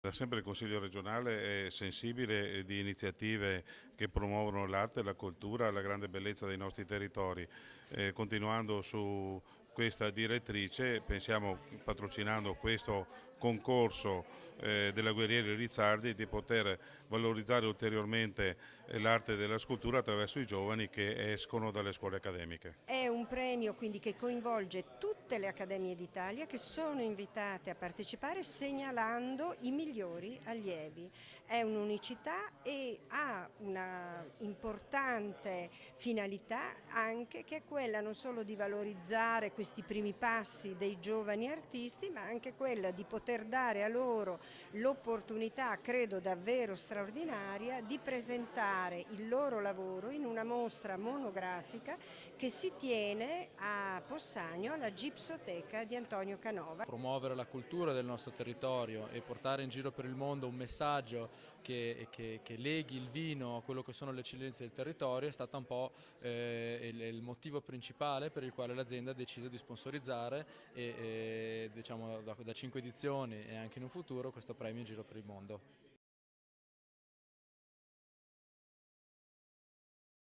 Da sempre il Consiglio regionale è sensibile di iniziative che promuovono l'arte, la cultura, la grande bellezza dei nostri territori. Continuando su questa direttrice, pensiamo, patrocinando questo concorso della Guerrieri Rizzardi, di poter valorizzare ulteriormente l'arte della scultura attraverso i giovani che escono dalle scuole accademiche. È un premio quindi che coinvolge tutte le Accademie d'Italia che sono invitate a partecipare segnalando i migliori allievi. È un'unicità e ha una importante finalità anche, che è quella non solo di valorizzare questi primi passi dei giovani artisti, ma anche quella di poter dare a loro l'opportunità, credo davvero straordinaria, di presentare il loro lavoro in una mostra monografica che si tiene a Possagno alla Gipsoteca di Antonio Canova. Promuovere la cultura del nostro territorio e portare in giro per il mondo un messaggio che leghi il vino a quello che sono le eccellenze del territorio è stato un po' il motivo principale per il quale l'azienda ha deciso di sponsorizzare diciamo, da 5 edizioni e anche in un futuro questo premio in giro per il mondo.